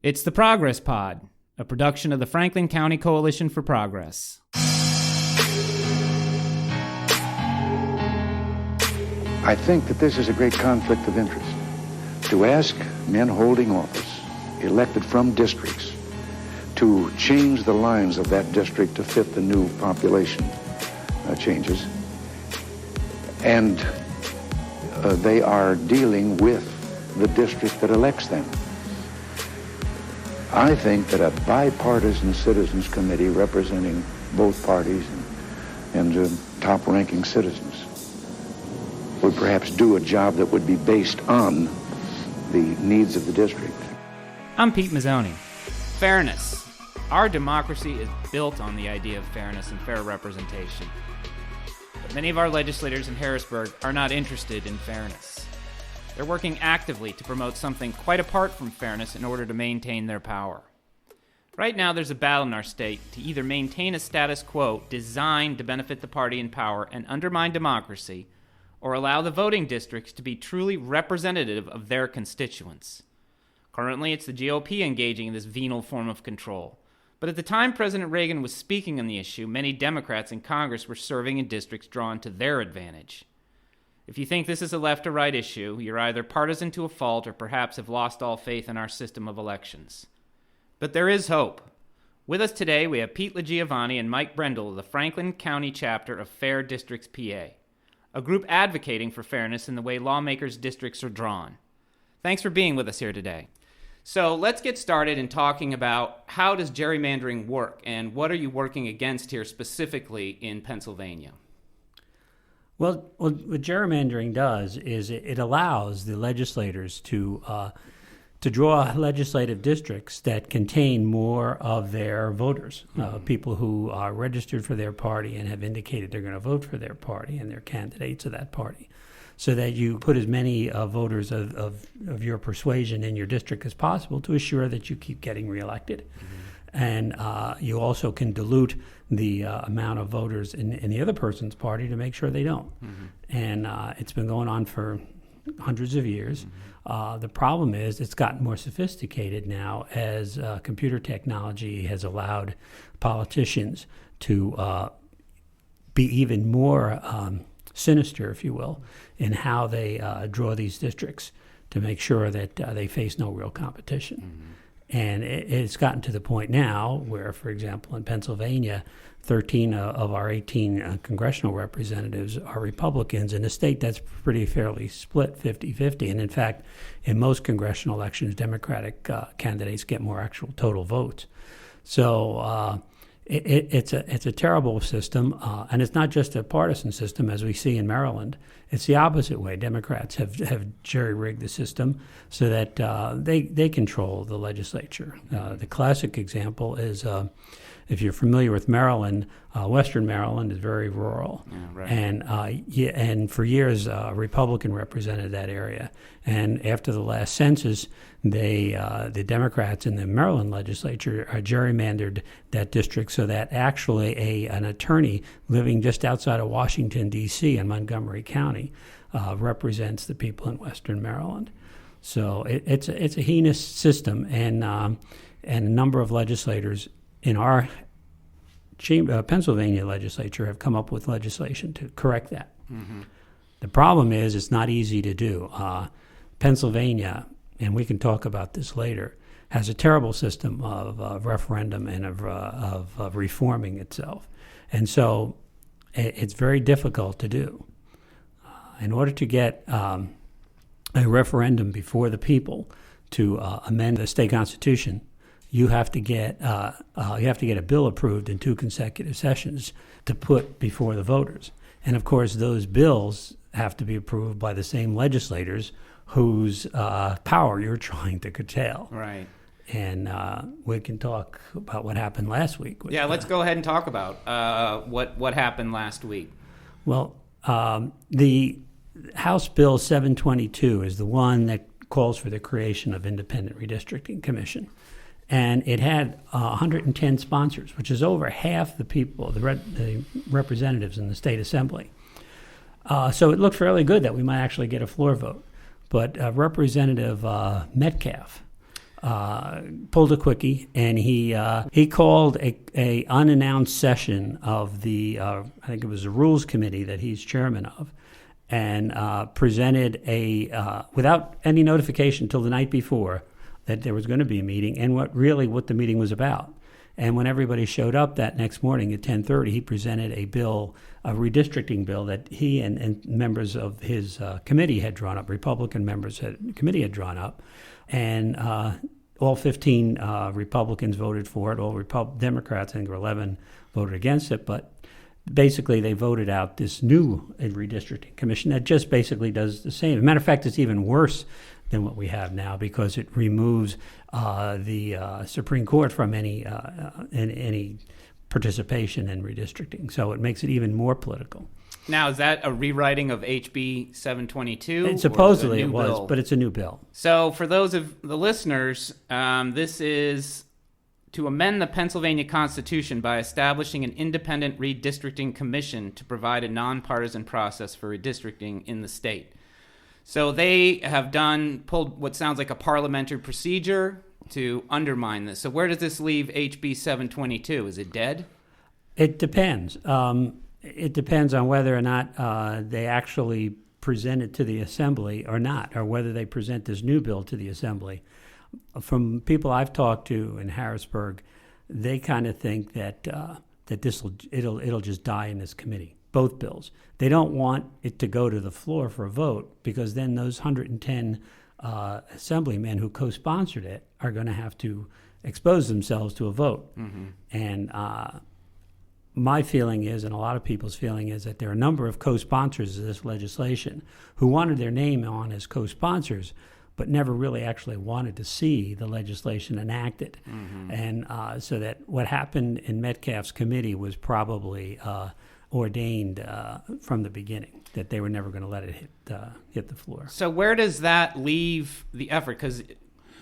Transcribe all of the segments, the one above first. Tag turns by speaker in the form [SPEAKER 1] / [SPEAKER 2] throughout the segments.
[SPEAKER 1] It's the Progress Pod, a production of the Franklin County Coalition for Progress.
[SPEAKER 2] I think that this is a great conflict of interest. To ask men holding office, elected from districts, to change the lines of that district to fit the new population changes. And they are dealing with the district that elects them. I think that a bipartisan citizens committee representing both parties and top-ranking citizens would perhaps do a job that would be based on the needs of the district.
[SPEAKER 1] I'm Pete Mazzoni. Fairness. Our democracy is built on the idea of fairness and fair representation. But many of our legislators in Harrisburg are not interested in fairness. They're working actively to promote something quite apart from fairness in order to maintain their power. Right now, there's a battle in our state to either maintain a status quo designed to benefit the party in power and undermine democracy, or allow the voting districts to be truly representative of their constituents. Currently, it's the GOP engaging in this venal form of control. But at the time President Reagan was speaking on the issue, many Democrats in Congress were serving in districts drawn to their advantage. If you think this is a left or right issue, you're either partisan to a fault or perhaps have lost all faith in our system of elections. But there is hope. With us today, we have Pete Legiovane and Mike Brendle of the Franklin County chapter of Fair Districts PA, a group advocating for fairness in the way lawmakers' districts are drawn. Thanks for being with us here today. So let's get started in talking about how does gerrymandering work and what are you working against here specifically in Pennsylvania?
[SPEAKER 3] Well, what gerrymandering does is it allows the legislators to draw legislative districts that contain more of their voters, people who are registered for their party and have indicated they're going to vote for their party and they're candidates of that party, so that you put as many voters of your persuasion in your district as possible to assure that you keep getting reelected. And you also can dilute the amount of voters in the other person's party to make sure they don't. And it's been going on for hundreds of years. The problem is it's gotten more sophisticated now as computer technology has allowed politicians to be even more sinister, if you will, in how they draw these districts to make sure that they face no real competition. And it's gotten to the point now where, for example, in Pennsylvania, 13 of our 18 congressional representatives are Republicans. In a state that's pretty fairly split, 50-50. And in fact, in most congressional elections, Democratic candidates get more actual total votes. So it's a terrible system, and it's not just a partisan system, as we see in Maryland. It's the opposite way. Democrats have jerry-rigged the system so that they control the legislature. The classic example is, if you're familiar with Maryland, Western Maryland is very rural.
[SPEAKER 1] Yeah, right.
[SPEAKER 3] And for years, a Republican represented that area. And after the last census, the Democrats in the Maryland legislature gerrymandered that district so that actually an attorney living just outside of Washington, D.C. in Montgomery County represents the people in Western Maryland. So it's a heinous system, and a number of legislators in our Pennsylvania legislature have come up with legislation to correct that. The problem is it's not easy to do. Pennsylvania, and we can talk about this later, has a terrible system of referendum and of reforming itself. And so it's very difficult to do. In order to get a referendum before the people to amend the state constitution, you have to get a bill approved in 2 consecutive sessions to put before the voters. And of course, those bills have to be approved by the same legislators whose power you're trying to curtail.
[SPEAKER 1] Right.
[SPEAKER 3] And we can talk about what happened last week.
[SPEAKER 1] Let's go ahead and talk about what happened last week.
[SPEAKER 3] Well, the House Bill 722 is the one that calls for the creation of independent redistricting commission. And it had 110 sponsors, which is over half the people, the representatives in the state assembly. So it looked fairly good that we might actually get a floor vote. But Representative Metcalf pulled a quickie, and he called a unannounced session of the I think it was the Rules Committee that he's chairman of, and presented without any notification until the night before that there was going to be a meeting, and what the meeting was about. And when everybody showed up that next morning at 10:30, he presented a redistricting bill that he and members of his committee had drawn up, Republican members of the committee had drawn up, and all 15 Republicans voted for it. All Democrats, I think, 11 voted against it, but basically they voted out this new redistricting commission that just basically does the same. As a matter of fact, it's even worse than what we have now because it removes the Supreme Court from any participation in redistricting. So it makes it even more political.
[SPEAKER 1] Now, is that a rewriting of HB 722?
[SPEAKER 3] And supposedly it was,
[SPEAKER 1] bill?
[SPEAKER 3] But it's a new bill.
[SPEAKER 1] So for those of the listeners, this is to amend the Pennsylvania Constitution by establishing an independent redistricting commission to provide a nonpartisan process for redistricting in the state. So they have pulled what sounds like a parliamentary procedure to undermine this. So where does this leave HB 722? Is it dead?
[SPEAKER 3] It depends. It depends on whether or not they actually present it to the Assembly or not, or whether they present this new bill to the Assembly. From people I've talked to in Harrisburg, they kind of think that it'll just die in this committee. Both bills. They don't want it to go to the floor for a vote because then those 110 assemblymen who co-sponsored it are going to have to expose themselves to a vote. Mm-hmm. And my feeling is, and a lot of people's feeling is, that there are a number of co-sponsors of this legislation who wanted their name on as co-sponsors, but never really actually wanted to see the legislation enacted. Mm-hmm. And so that what happened in Metcalfe's committee was probably ordained from the beginning, that they were never going to let it hit the floor.
[SPEAKER 1] So where does that leave the effort? Because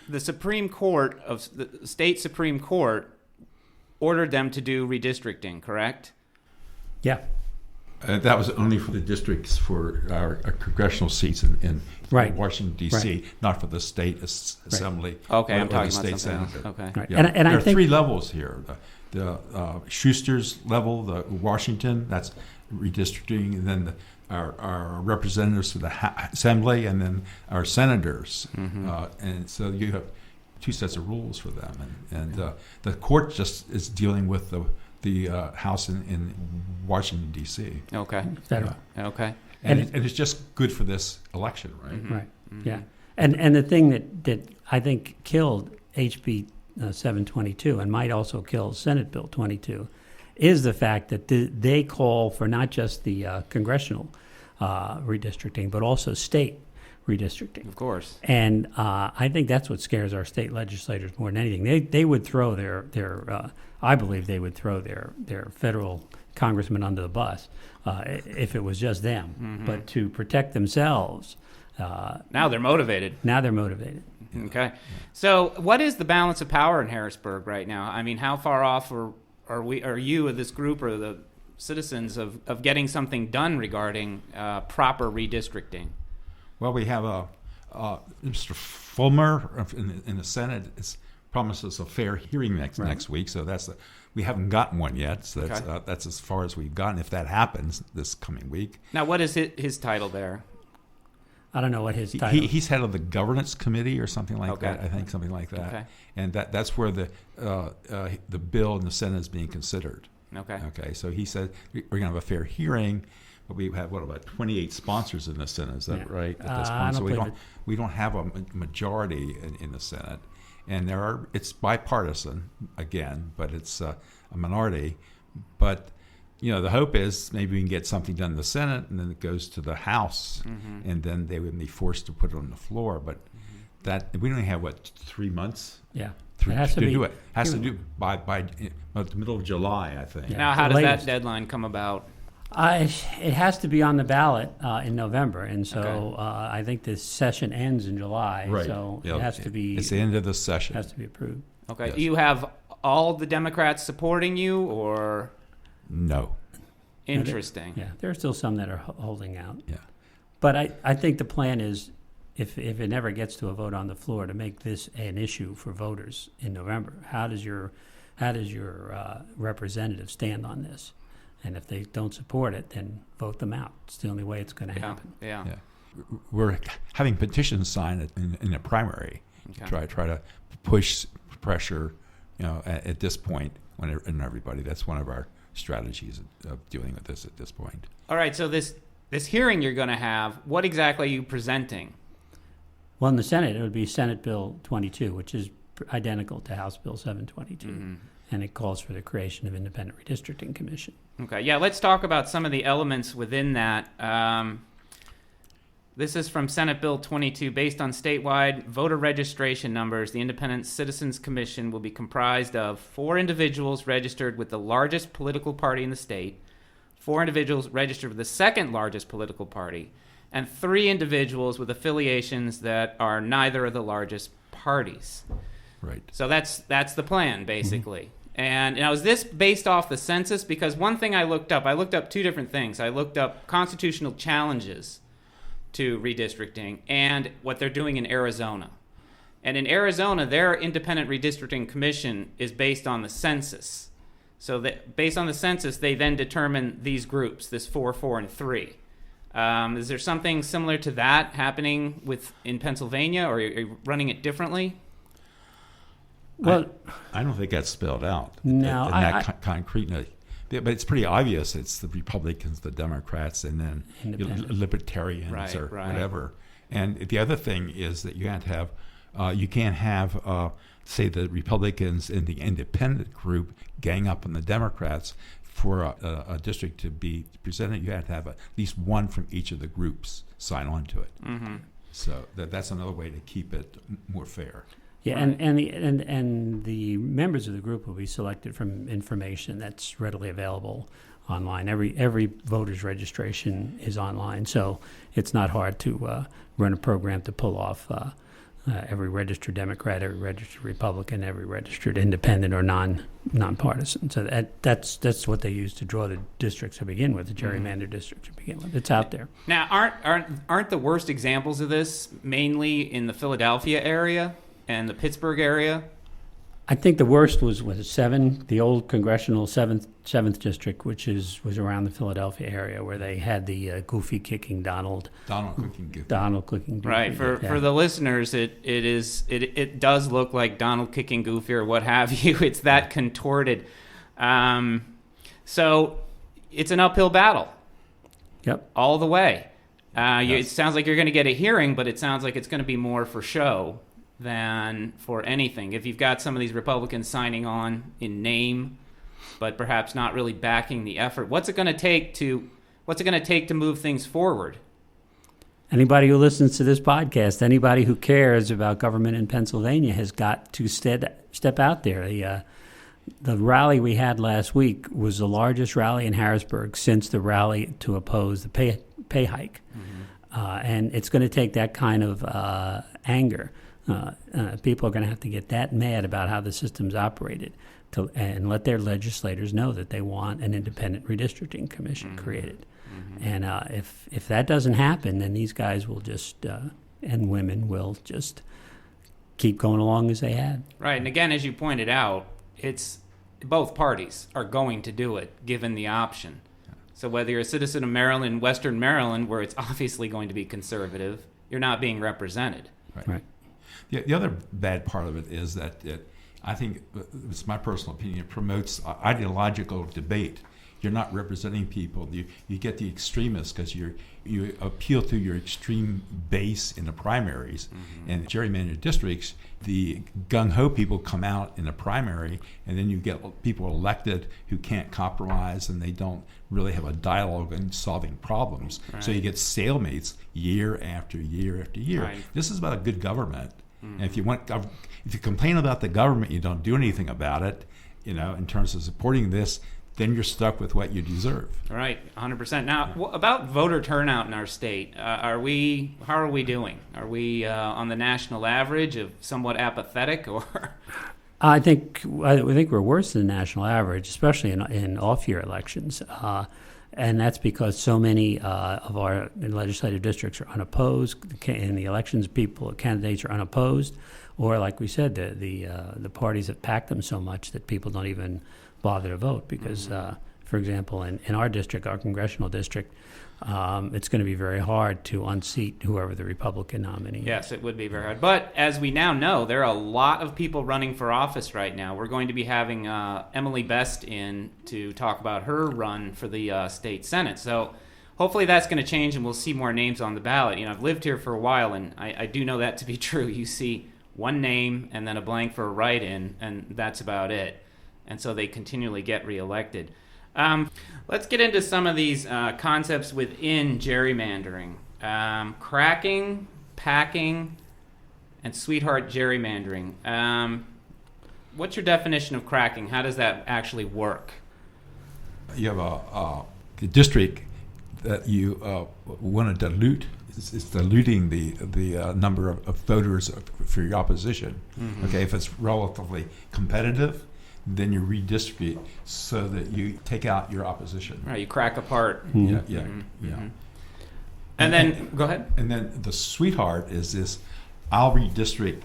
[SPEAKER 1] the Supreme Court the state Supreme Court ordered them to do redistricting, correct?
[SPEAKER 3] Yeah.
[SPEAKER 4] That was only for the districts for our congressional seats in
[SPEAKER 3] right.
[SPEAKER 4] Washington, D.C.,
[SPEAKER 3] right.
[SPEAKER 4] not for the state assembly.
[SPEAKER 1] Right. Okay, I'm talking
[SPEAKER 4] the
[SPEAKER 1] about
[SPEAKER 4] state
[SPEAKER 1] something
[SPEAKER 4] senator.
[SPEAKER 1] else. Okay.
[SPEAKER 3] Right.
[SPEAKER 4] Yeah.
[SPEAKER 3] And
[SPEAKER 4] there
[SPEAKER 3] I
[SPEAKER 4] are
[SPEAKER 3] think
[SPEAKER 4] 3 levels here. The Schuster's level, the Washington, that's redistricting, and then our representatives to the assembly, and then our senators. Mm-hmm. And so you have 2 sets of rules for them. And the court just is dealing with the House in Washington, D.C.
[SPEAKER 1] Okay.
[SPEAKER 3] Federal.
[SPEAKER 1] Okay.
[SPEAKER 4] And it's just good for this election, right?
[SPEAKER 3] Mm-hmm. Right. Mm-hmm. Yeah. And the thing that I think killed HB 722 and might also kill Senate Bill 22 is the fact that they call for not just the congressional redistricting, but also state redistricting.
[SPEAKER 1] Of course.
[SPEAKER 3] And I think that's what scares our state legislators more than anything. They would throw their I believe they would throw their federal congressmen under the bus if it was just them. Mm-hmm. But to protect themselves.
[SPEAKER 1] Now they're motivated. Okay. So what is the balance of power in Harrisburg right now? I mean, how far off are you, this group, or the citizens of getting something done regarding proper redistricting?
[SPEAKER 4] Well, we have Mr. Fulmer in the Senate promises a fair hearing next week. So we haven't gotten one yet. So that's as far as we've gotten. If that happens this coming week.
[SPEAKER 1] Now, what is his title there?
[SPEAKER 3] I don't know what his title is.
[SPEAKER 4] He's head of the governance committee or something like that. I think something like that.
[SPEAKER 1] Okay.
[SPEAKER 4] And that's where the bill in the Senate is being considered.
[SPEAKER 1] Okay.
[SPEAKER 4] Okay. So he said we're going to have a fair hearing, but we have about 28 sponsors in the Senate. Is that right at this point? So we don't have a majority in the Senate, and it's bipartisan again, but it's a minority. But the hope is maybe we can get something done in the Senate, and then it goes to the House, mm-hmm. and then they would be forced to put it on the floor. But that we only have 3 months.
[SPEAKER 3] Yeah,
[SPEAKER 4] to do it. Has to do by the middle of July, I think.
[SPEAKER 1] Yeah. Now, how does that deadline come about?
[SPEAKER 3] It has to be on the ballot in November, and so I think this session ends in July.
[SPEAKER 4] Right.
[SPEAKER 3] So it has to be.
[SPEAKER 4] It's the end of the session.
[SPEAKER 3] It has to be approved.
[SPEAKER 1] Okay.
[SPEAKER 4] Yes.
[SPEAKER 1] Do you have all the Democrats supporting you, or?
[SPEAKER 4] No.
[SPEAKER 1] Interesting.
[SPEAKER 3] Yeah, there are still some that are holding out.
[SPEAKER 4] Yeah.
[SPEAKER 3] But I think the plan is if it never gets to a vote on the floor to make this an issue for voters in November, how does your representative stand on this? And if they don't support it, then vote them out. It's the only way it's going to happen.
[SPEAKER 1] Yeah.
[SPEAKER 4] We're having petitions signed in the primary.
[SPEAKER 1] Okay.
[SPEAKER 4] Try to push pressure, at this point in everybody. That's one of our strategies of dealing with this at this point.
[SPEAKER 1] All right. So this hearing you're going to have, what exactly are you presenting?
[SPEAKER 3] Well, in the Senate, it would be Senate Bill 22, which is identical to House Bill 722, and it calls for the creation of independent redistricting commission.
[SPEAKER 1] Okay. Yeah. Let's talk about some of the elements within that. This is from Senate Bill 22. Based on statewide voter registration numbers, the Independent Citizens Commission will be comprised of 4 individuals registered with the largest political party in the state, 4 individuals registered with the second largest political party, and 3 individuals with affiliations that are neither of the largest parties.
[SPEAKER 4] Right.
[SPEAKER 1] So that's the plan, basically. And now, is this based off the census? Because one thing I looked up 2 different things. I looked up constitutional challenges to redistricting and what they're doing in Arizona. And in Arizona, their independent redistricting commission is based on the census. So that based on the census, they then determine these groups, this 4, 4, and 3. Is there something similar to that happening in Pennsylvania, or are you running it differently?
[SPEAKER 3] Well,
[SPEAKER 4] I don't think that's spelled out.
[SPEAKER 3] No,
[SPEAKER 4] concretely. But it's pretty obvious. It's the Republicans, the Democrats, and then libertarians or whatever. And the other thing is that you can't have say the Republicans in the independent group gang up on the Democrats for a district to be presented. You have to have at least one from each of the groups sign on to it. Mm-hmm. So that's another way to keep it more fair.
[SPEAKER 3] Yeah, and the members of the group will be selected from information that's readily available online. Every voter's registration is online, so it's not hard to run a program to pull off every registered Democrat, every registered Republican, every registered independent or nonpartisan. So that's what they use to draw the districts to begin with, the gerrymander districts to begin with. It's out there. Now,
[SPEAKER 1] aren't the worst examples of this mainly in the Philadelphia area and the Pittsburgh area?
[SPEAKER 3] I think the worst was 7, the old congressional 7th district, which was around the Philadelphia area, where they had the goofy kicking Donald cooking Goofy.
[SPEAKER 1] Right. For the listeners, it does look like Donald kicking Goofy or what have you. It's that contorted. So it's an uphill battle.
[SPEAKER 3] Yep.
[SPEAKER 1] All the way. It sounds like you're going to get a hearing, but it sounds like it's going to be more for show than for anything. If you've got some of these Republicans signing on in name, but perhaps not really backing the effort, what's it going to take to move things forward?
[SPEAKER 3] Anybody who listens to this podcast, anybody who cares about government in Pennsylvania, has got to step out there. The rally we had last week was the largest rally in Harrisburg since the rally to oppose the pay hike, and it's going to take that kind of anger. People are going to have to get that mad about how the system's operated and let their legislators know that they want an independent redistricting commission created. And if that doesn't happen, then these guys will just, and women will just keep going along as they had.
[SPEAKER 1] Right. And again, as you pointed out, it's both parties are going to do it given the option. So whether you're a citizen of Maryland, Western Maryland, where it's obviously going to be conservative, you're not being represented.
[SPEAKER 3] Right.
[SPEAKER 4] The other bad part of it is that I think, it's my personal opinion, it promotes ideological debate. You're not representing people. You get the extremists because you appeal to your extreme base in the primaries. And gerrymandered districts, the gung-ho people come out in the primary, and then you get people elected who can't compromise, and they don't really have a dialogue in solving problems. Right. So you get stalemates year after year after year. Right. This is about a good government. And if you complain about the government, you don't do anything about it, in terms of supporting this, then you're stuck with what you deserve.
[SPEAKER 1] Right, 100%. Now, about voter turnout in our state, how are we doing? Are we on the national average of somewhat apathetic, or?
[SPEAKER 3] I think we're worse than the national average, especially in off-year elections. And that's because so many of our legislative districts are unopposed. In the elections, candidates are unopposed, or like we said, the parties have packed them so much that people don't even bother to vote because, for example, in our district, our congressional district, it's going to be very hard to unseat whoever the Republican nominee is.
[SPEAKER 1] Yes, it would be very hard. But as we now know, there are a lot of people running for office right now. We're going to be having Emily Best in to talk about her run for the state Senate. So hopefully that's going to change and we'll see more names on the ballot. I've lived here for a while, and I do know that to be true. You see one name and then a blank for a write-in, and that's about it. And so they continually get reelected. Let's get into some of these concepts within gerrymandering. Cracking, packing, and sweetheart gerrymandering. What's your definition of cracking? How does that actually work?
[SPEAKER 4] You have a district that you want to dilute. It's diluting the number of voters for your opposition. Mm-hmm. Okay, if it's relatively competitive, then you redistribute so that you take out your opposition.
[SPEAKER 1] Right, you crack apart.
[SPEAKER 4] Mm-hmm. Yeah.
[SPEAKER 1] Mm-hmm. And then, go ahead.
[SPEAKER 4] And then the sweetheart is this, I'll redistrict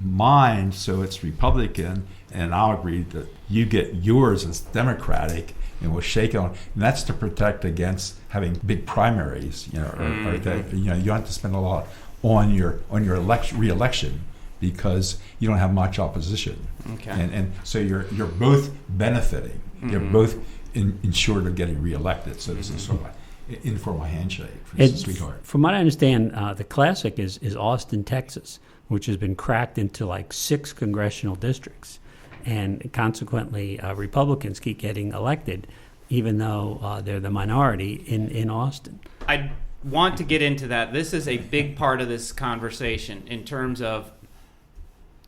[SPEAKER 4] mine so it's Republican, and I'll agree that you get yours as Democratic, and we'll shake it on. And that's to protect against having big primaries, or that, you don't have to spend a lot on your re-election because you don't have much opposition.
[SPEAKER 1] Okay.
[SPEAKER 4] And so you're both benefiting. Mm-hmm. You're both insured of getting reelected. So this is sort of an informal handshake for the sweetheart.
[SPEAKER 3] From what I understand, the classic is Austin, Texas, which has been cracked into like 6 congressional districts. And consequently, Republicans keep getting elected, even though they're the minority in Austin.
[SPEAKER 1] I want to get into that. This is a big part of this conversation in terms of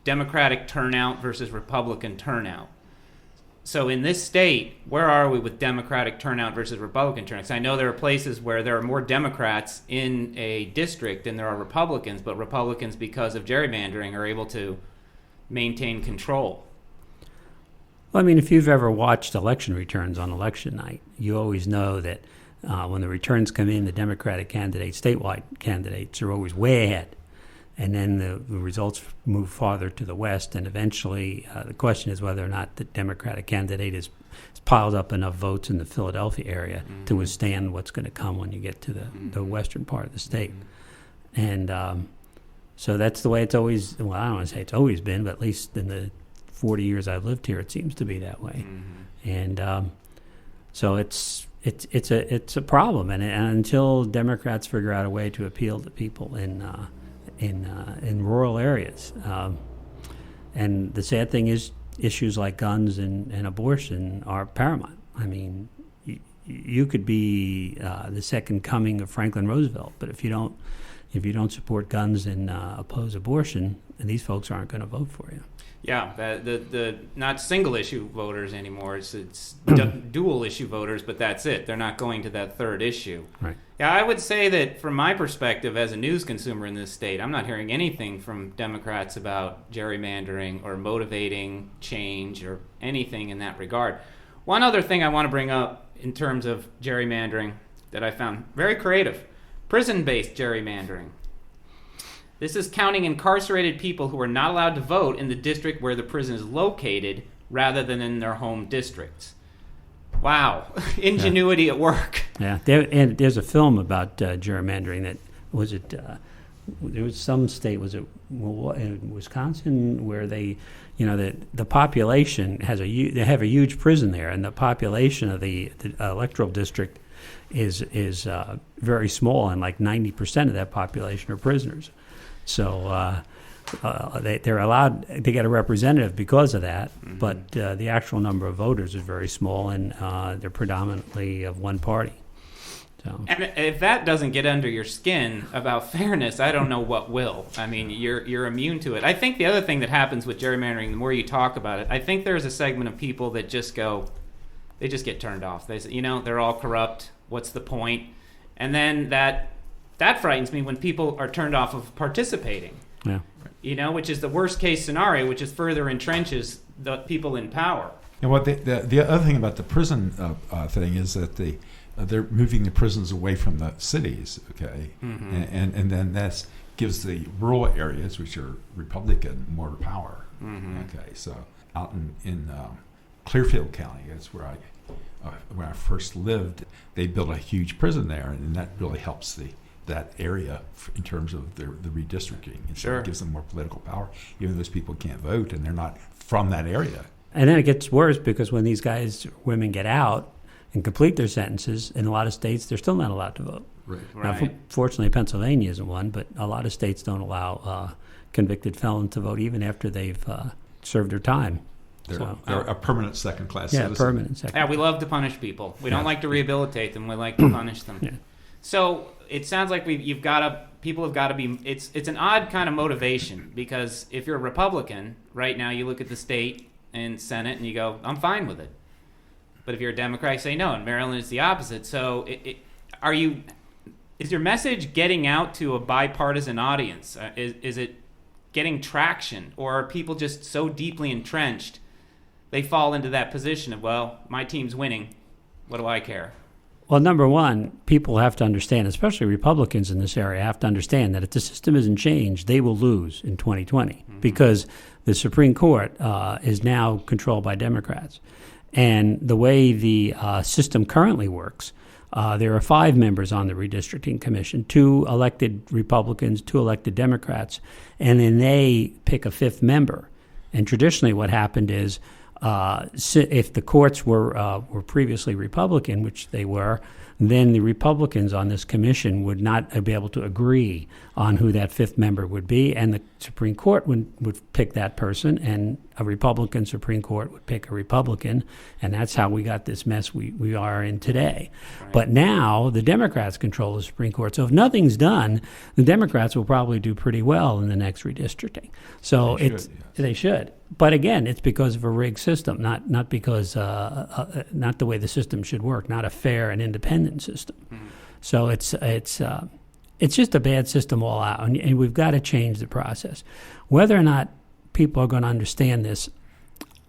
[SPEAKER 1] Democratic turnout versus Republican turnout. So in this state, where are we with Democratic turnout versus Republican turnout? 'Cause I know there are places where there are more Democrats in a district than there are Republicans, but Republicans, because of gerrymandering, are able to maintain control.
[SPEAKER 3] Well, I mean, if you've ever watched election returns on election night, you always know that when the returns come in, the Democratic candidates, statewide candidates, are always way ahead. And then the results move farther to the west, and eventually the question is whether or not the Democratic candidate is piled up enough votes in the Philadelphia area to withstand what's going to come when you get to the western part of the state. And so that's the way it's always, well, I don't want to say it's always been, but at least in the 40 years I've lived here, it seems to be that way. And so it's a problem, and until Democrats figure out a way to appeal to people in rural areas, and the sad thing is, issues like guns and abortion are paramount. I mean, you could be the second coming of Franklin Roosevelt, but if you don't support guns and oppose abortion, these folks aren't going to vote for you.
[SPEAKER 1] Yeah, the not single issue voters anymore. It's dual issue voters, but that's it. They're not going to that third issue.
[SPEAKER 3] Right.
[SPEAKER 1] Yeah, I would say that from my perspective as a news consumer in this state, I'm not hearing anything from Democrats about gerrymandering or motivating change or anything in that regard. One other thing I want to bring up in terms of gerrymandering that I found very creative: prison-based gerrymandering. This is counting incarcerated people who are not allowed to vote in the district where the prison is located rather than in their home districts. Wow. Ingenuity at work.
[SPEAKER 3] Yeah. And there's a film about gerrymandering that, there was some state, was it in Wisconsin, where they, the population they have a huge prison there, and the population of the electoral district is very small, and like 90% of that population are prisoners. So they're allowed to get a representative because of that, but the actual number of voters is very small, and they're predominantly of one party. So.
[SPEAKER 1] And if that doesn't get under your skin about fairness, I don't know what will. I mean, you're immune to it. I think the other thing that happens with gerrymandering, the more you talk about it, I think there's a segment of people that just get turned off. They say, they're all corrupt. What's the point? And then that frightens me when people are turned off of participating. Yeah. Which is the worst case scenario, which is further entrenches the people in power.
[SPEAKER 4] And what the other thing about the prison thing is that they're moving the prisons away from the cities, okay? And then that gives the rural areas, which are Republican, more power. Okay, so out in Clearfield County, that's where when I first lived, they built a huge prison there, and that really helps that area in terms of the redistricting. And so it gives them more political power, even though those people can't vote and they're not from that area.
[SPEAKER 3] And then it gets worse because when these women get out and complete their sentences, in a lot of states, they're still not allowed to vote.
[SPEAKER 4] Right.
[SPEAKER 3] Now, fortunately, Pennsylvania isn't one, but a lot of states don't allow convicted felons to vote even after they've served their time.
[SPEAKER 4] They're a permanent second-class
[SPEAKER 3] citizen.
[SPEAKER 4] citizen.
[SPEAKER 3] Yeah, permanent second.
[SPEAKER 1] Yeah, we love to punish people. We don't like to rehabilitate them. We like to punish them.
[SPEAKER 3] Yeah.
[SPEAKER 1] So it sounds like people have got to be. It's an odd kind of motivation, because if you're a Republican right now, you look at the state and Senate and you go, I'm fine with it. But if you're a Democrat, you say no. In Maryland, it's the opposite. So is your message getting out to a bipartisan audience? Is it getting traction, or are people just so deeply entrenched they fall into that position of, well, my team's winning, what do I care?
[SPEAKER 3] Well, number one, people have to understand, especially Republicans in this area, have to understand that if the system isn't changed, they will lose in 2020 because the Supreme Court is now controlled by Democrats. And the way the system currently works, there are 5 members on the redistricting commission, 2 elected Republicans, 2 elected Democrats, and then they pick a 5th member. And traditionally what happened is if the courts were previously Republican, which they were, then the Republicans on this commission would not be able to agree on who that 5th member would be, and the Supreme Court would pick that person, and a Republican Supreme Court would pick a Republican, and that's how we got this mess we are in today. Right. But now the Democrats control the Supreme Court, so if nothing's done, the Democrats will probably do pretty well in the next redistricting. So they should. But again, it's because of a rigged system, not because not the way the system should work, not a fair and independent system. So it's just a bad system all out, and we've got to change the process. Whether or not people are going to understand this,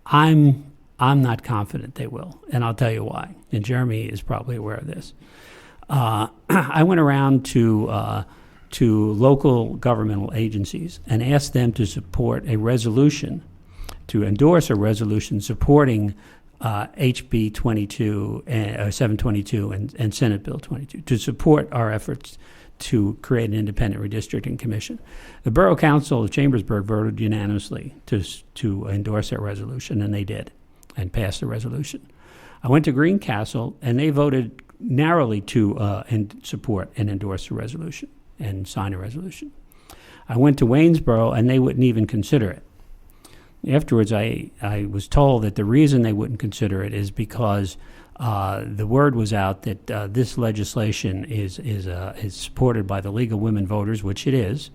[SPEAKER 3] I'm not confident they will, and I'll tell you why. And Jeremy is probably aware of this. I went around to local governmental agencies and asked them to support a resolution, to endorse a resolution supporting HB 722 and Senate Bill 22 to support our efforts to create an independent redistricting commission. The Borough Council of Chambersburg voted unanimously to endorse that resolution, and they did, and passed the resolution. I went to Greencastle, and they voted narrowly to support and endorse the resolution and sign a resolution. I went to Waynesboro, and they wouldn't even consider it. Afterwards, I was told that the reason they wouldn't consider it is because the word was out that this legislation is supported by the League of Women Voters, which it is,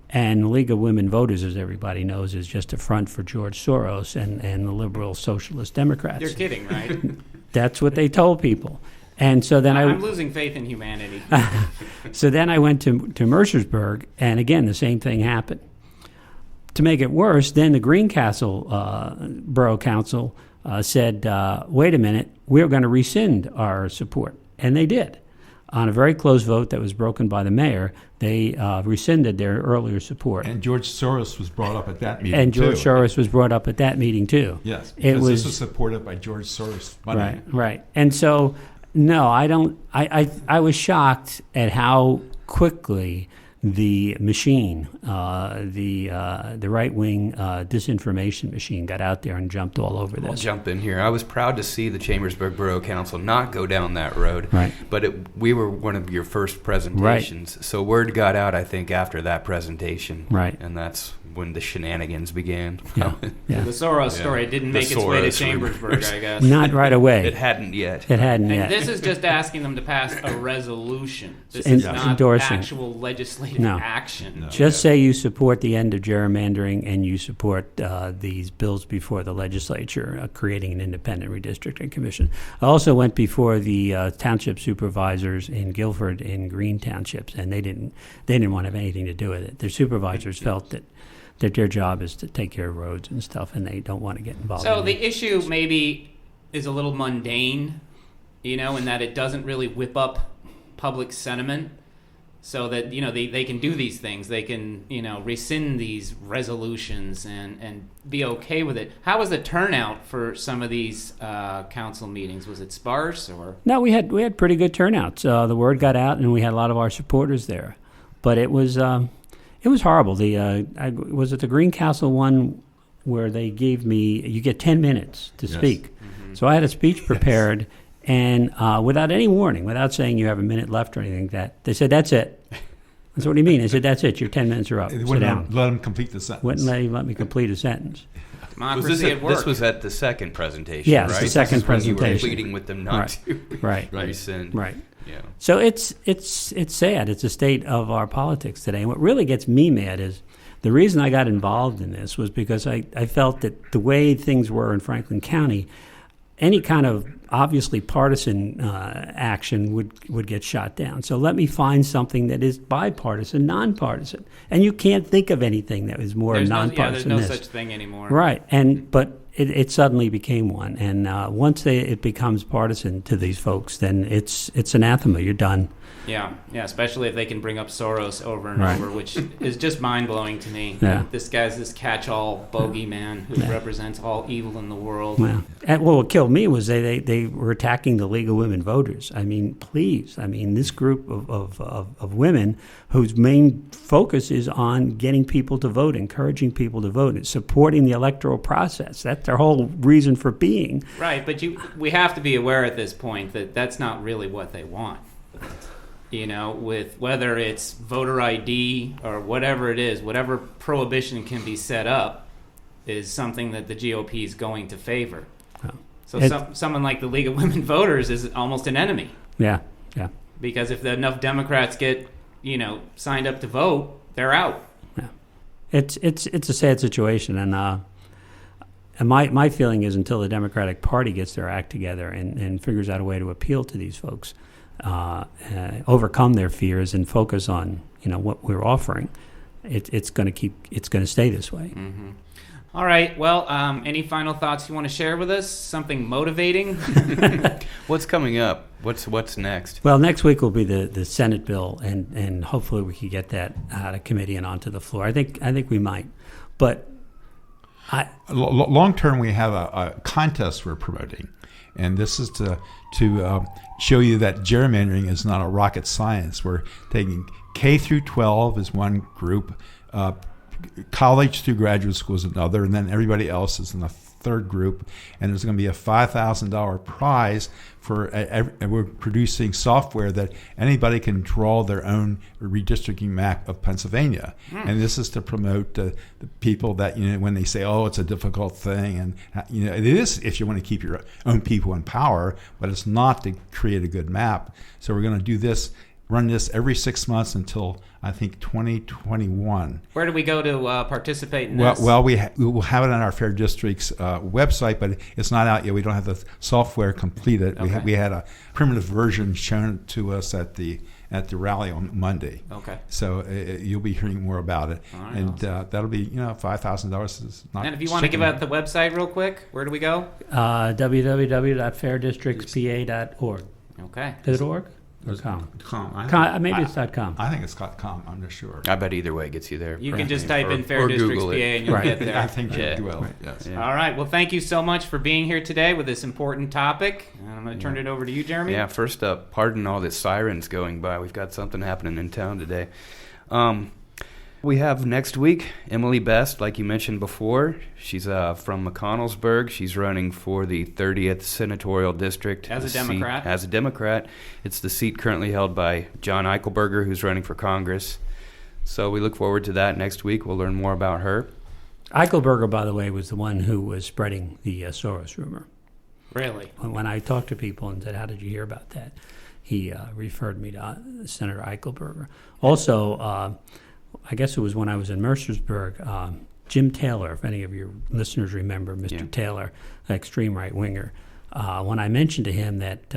[SPEAKER 3] and the League of Women Voters, as everybody knows, is just a front for George Soros and the liberal socialist Democrats.
[SPEAKER 1] You're kidding, right?
[SPEAKER 3] That's what they told people. And so then
[SPEAKER 1] I'm losing faith in humanity.
[SPEAKER 3] So then I went to Mercersburg, and again, the same thing happened. To make it worse, then the Greencastle Borough Council said, wait a minute, we're going to rescind our support. And they did. On a very close vote that was broken by the mayor, they rescinded their earlier support.
[SPEAKER 4] And George Soros was brought up at that meeting,
[SPEAKER 3] And George Soros was brought up at that meeting, too.
[SPEAKER 4] Yes, because this was supported by George Soros money.
[SPEAKER 3] Right. And so, no, I don't. I was shocked at how quickly the machine, the right-wing disinformation machine, got out there and jumped all over this.
[SPEAKER 5] I'll jump in here. I was proud to see the Chambersburg Borough Council not go down that road.
[SPEAKER 3] Right.
[SPEAKER 5] But we were one of your first presentations. Right. So word got out, I think, after that presentation.
[SPEAKER 3] Right.
[SPEAKER 5] And that's when the shenanigans began.
[SPEAKER 3] Yeah.
[SPEAKER 1] The Soros story didn't make its way to Chambersburg, I guess.
[SPEAKER 3] Not right away.
[SPEAKER 5] It hadn't yet.
[SPEAKER 1] And this is just asking them to pass a resolution. This is not
[SPEAKER 3] endorsing.
[SPEAKER 1] Actual legislative action.
[SPEAKER 3] No. Just say you support the end of gerrymandering and you support these bills before the legislature, creating an independent redistricting commission. I also went before the township supervisors in Guilford and Green townships, and they didn't want to have anything to do with it. Their supervisors felt that their job is to take care of roads and stuff, and they don't want to get involved.
[SPEAKER 1] So the issue maybe is a little mundane, in that it doesn't really whip up public sentiment, so that they can do these things. They can rescind these resolutions and be okay with it. How was the turnout for some of these council meetings? Was it sparse or?
[SPEAKER 3] No, we had pretty good turnouts. The word got out, and we had a lot of our supporters there. But it was horrible. Was it the Greencastle one where they gave me, you get 10 minutes to speak. Mm-hmm. So I had a speech prepared. And without any warning, without saying you have a minute left or anything, they said, that's it. I said, what do you mean? They said, that's it. Your 10 minutes are up.
[SPEAKER 4] They
[SPEAKER 3] Sit
[SPEAKER 4] wouldn't
[SPEAKER 3] down.
[SPEAKER 4] let him complete the sentence.
[SPEAKER 3] Wouldn't let me complete a sentence.
[SPEAKER 1] Democracy at work.
[SPEAKER 5] This was at the second presentation,
[SPEAKER 3] yes,
[SPEAKER 5] right?
[SPEAKER 3] the second
[SPEAKER 5] This is when
[SPEAKER 3] presentation.
[SPEAKER 5] you were pleading with them not to rescind.
[SPEAKER 3] Right.
[SPEAKER 5] Yeah.
[SPEAKER 3] So it's sad. It's a state of our politics today. And what really gets me mad is the reason I got involved in this was because I felt that the way things were in Franklin County, any kind of obviously partisan action would get shot down. So let me find something that is bipartisan, nonpartisan. And you can't think of anything that is more nonpartisan.
[SPEAKER 1] There's no such thing anymore.
[SPEAKER 3] Right. But it suddenly became one. And once it becomes partisan to these folks, then it's anathema. You're done.
[SPEAKER 1] Yeah, especially if they can bring up Soros over and over, which is just mind-blowing to me.
[SPEAKER 3] Yeah.
[SPEAKER 1] This guy's this catch-all bogeyman who represents all evil in the world.
[SPEAKER 3] Yeah. And what killed me was they were attacking the League of Women Voters. I mean, please. I mean, this group of women whose main focus is on getting people to vote, encouraging people to vote, and supporting the electoral process. That's their whole reason for being.
[SPEAKER 1] Right, but we have to be aware at this point that that's not really what they want. With whether it's voter ID or whatever it is, whatever prohibition can be set up is something that the GOP is going to favor. Oh. So someone like the League of Women Voters is almost an enemy.
[SPEAKER 3] Yeah.
[SPEAKER 1] Because if enough Democrats get, signed up to vote, they're out.
[SPEAKER 3] Yeah. It's a sad situation, and my feeling is until the Democratic Party gets their act together and figures out a way to appeal to these folks, overcome their fears and focus on what we're offering, it's going to stay this way.
[SPEAKER 1] Mm-hmm. All right. Well, any final thoughts you want to share with us? Something motivating?
[SPEAKER 5] What's coming up? What's next?
[SPEAKER 3] Well, next week will be the Senate bill, and hopefully we can get that out of committee and onto the floor. I think we might, but
[SPEAKER 4] long term we have a contest we're promoting, and this is to show you that gerrymandering is not a rocket science. We're taking K through 12 as one group, college through graduate school is another, and then everybody else is in the third group. And there's going to be a $5,000 prize for. We're producing software that anybody can draw their own redistricting map of Pennsylvania. And this is to promote the people that when they say, "Oh, it's a difficult thing," and it is if you want to keep your own people in power, but it's not to create a good map. So we're going to do this. Run this every 6 months until I think 2021.
[SPEAKER 1] Where do we go to participate in this?
[SPEAKER 4] Well, we will have it on our Fair Districts website, but it's not out yet. We don't have the software completed. Okay. We had a primitive version shown to us at the rally on Monday.
[SPEAKER 1] Okay.
[SPEAKER 4] So you'll be hearing more about it,
[SPEAKER 1] right,
[SPEAKER 4] and that'll be $5,000 is not.
[SPEAKER 1] And if you want to give out the website real quick, where do we go?
[SPEAKER 3] www.fairdistrictspa.org.
[SPEAKER 1] Okay.
[SPEAKER 3] Is it org? Or com? Maybe it's .com.
[SPEAKER 4] I think it's .com. I'm not sure.
[SPEAKER 5] I bet either way gets you there.
[SPEAKER 1] You can just type in Fair Districts PA and you'll get there.
[SPEAKER 4] I think you will. Right. Yes.
[SPEAKER 1] Yeah. All right. Well, thank you so much for being here today with this important topic. And I'm going to turn it over to you, Jeremy.
[SPEAKER 5] Yeah. First up, pardon all the sirens going by. We've got something happening in town today. We have next week Emily Best, like you mentioned before. She's from McConnellsburg. She's running for the 30th Senatorial District.
[SPEAKER 1] As a Democrat?
[SPEAKER 5] As a Democrat. It's the seat currently held by John Eichelberger, who's running for Congress. So we look forward to that next week. We'll learn more about her.
[SPEAKER 3] Eichelberger, by the way, was the one who was spreading the Soros rumor.
[SPEAKER 1] Really?
[SPEAKER 3] When I talked to people and said, how did you hear about that? He referred me to Senator Eichelberger. Also, I guess it was when I was in Mercersburg, Jim Taylor, if any of your listeners remember Mr. Taylor, extreme right-winger, when I mentioned to him that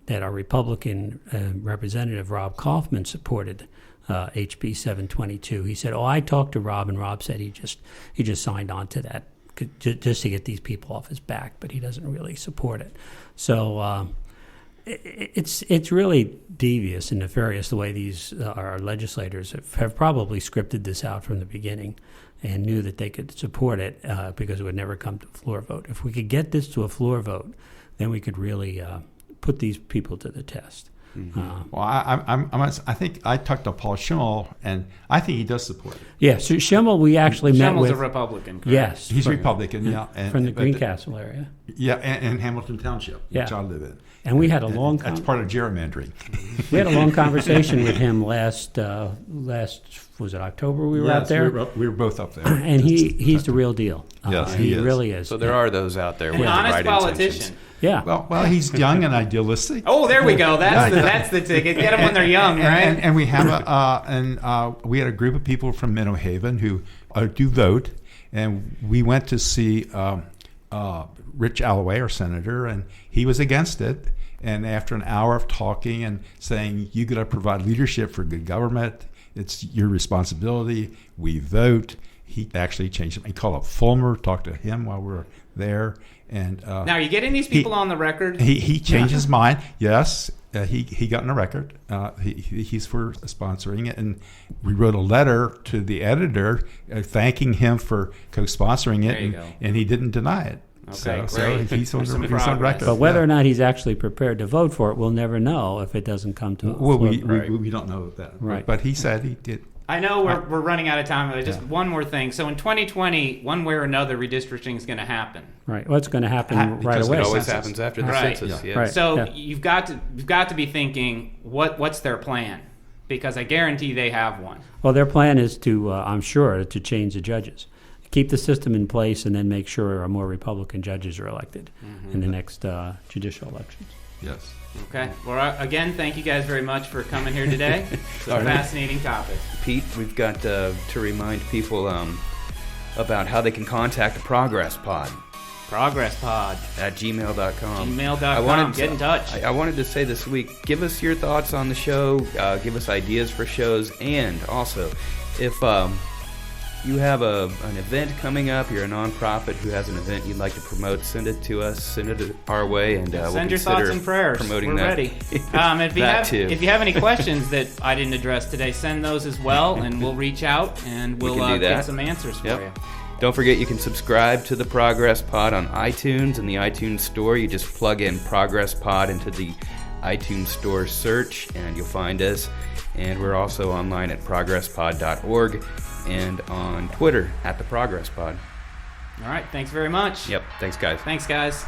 [SPEAKER 3] our Republican representative, Rob Kaufman, supported HB 722, he said, I talked to Rob, and Rob said he just signed on to that just to get these people off his back, but he doesn't really support it. So It's really devious and nefarious the way these our legislators have probably scripted this out from the beginning and knew that they could support it because it would never come to a floor vote. If we could get this to a floor vote, then we could really put these people to the test.
[SPEAKER 4] Mm-hmm. Well, I think I talked to Paul Schimmel, and I think he does support it.
[SPEAKER 3] Yeah, so Schimmel we actually met with.
[SPEAKER 1] Schimmel's a Republican, correct?
[SPEAKER 3] Yes.
[SPEAKER 4] He's Republican, yeah. And,
[SPEAKER 3] from the Greencastle area.
[SPEAKER 4] Yeah, and Hamilton Township, which I live in.
[SPEAKER 3] And we had a long
[SPEAKER 4] that's part of gerrymandering.
[SPEAKER 3] We had a long conversation with him last was it October we were out there?
[SPEAKER 4] We were both up there.
[SPEAKER 3] And he's the real deal.
[SPEAKER 4] Yes,
[SPEAKER 3] he
[SPEAKER 4] is.
[SPEAKER 3] Really is.
[SPEAKER 5] So there are those out there
[SPEAKER 1] An
[SPEAKER 5] with the
[SPEAKER 1] honest
[SPEAKER 5] right
[SPEAKER 1] politician.
[SPEAKER 5] intentions.
[SPEAKER 3] Yeah.
[SPEAKER 4] Well, he's young and idealistic.
[SPEAKER 1] Oh, there we go. That's the ticket. Get them when they're young, right?
[SPEAKER 4] And we have we had a group of people from Minnow Haven who do vote, and we went to see Rich Alloway, our senator, and he was against it. And after an hour of talking and saying, you got to provide leadership for good government, it's your responsibility, we vote, he actually changed it. He called up Fulmer, talked to him while we were there. And
[SPEAKER 1] now, are you getting these people on the record?
[SPEAKER 4] He changed his mind, yes. He got on the record. He's for sponsoring it. And we wrote a letter to the editor thanking him for co-sponsoring it, and he didn't deny it.
[SPEAKER 1] Okay,
[SPEAKER 4] so he's on record.
[SPEAKER 3] But whether or not he's actually prepared to vote for it, we'll never know if it doesn't come to.
[SPEAKER 4] We don't know that.
[SPEAKER 3] Right.
[SPEAKER 4] But he said he did.
[SPEAKER 1] I know we're running out of time, but just one more thing. So in 2020, one way or another, redistricting is going to happen.
[SPEAKER 3] Right. What's going to happen right away?
[SPEAKER 5] It always happens after the census.
[SPEAKER 1] Yeah.
[SPEAKER 5] Yeah.
[SPEAKER 3] Right.
[SPEAKER 1] So you've got to be thinking, what's their plan? Because I guarantee they have one.
[SPEAKER 3] Well, their plan is to, I'm sure, to change the judges. Keep the system in place and then make sure more Republican judges are elected in the next judicial elections.
[SPEAKER 4] Yes.
[SPEAKER 1] Okay. Well, again, thank you guys very much for coming here today. It's a fascinating topic.
[SPEAKER 5] Pete, we've got to remind people about how they can contact the Progress Pod.
[SPEAKER 1] ProgressPod
[SPEAKER 5] at gmail.com.
[SPEAKER 1] Gmail.com. Get in touch.
[SPEAKER 5] I wanted to say this week, give us your thoughts on the show, give us ideas for shows, and also, if you have an event coming up, you're a nonprofit who has an event you'd like to promote, send it to us, send it our way, and we'll
[SPEAKER 1] send your thoughts and prayers.
[SPEAKER 5] Promoting
[SPEAKER 1] We're
[SPEAKER 5] that.
[SPEAKER 1] ready. If you have any questions that I didn't address today, send those as well, and we'll reach out and we'll get some answers for you.
[SPEAKER 5] Don't forget you can subscribe to the Progress Pod on iTunes. In the iTunes store, you just plug in Progress Pod into the iTunes store search, and you'll find us. And we're also online at progresspod.org and on Twitter at the Progress Pod.
[SPEAKER 1] All right. Thanks very much.
[SPEAKER 5] Yep. Thanks, guys.
[SPEAKER 1] Thanks, guys.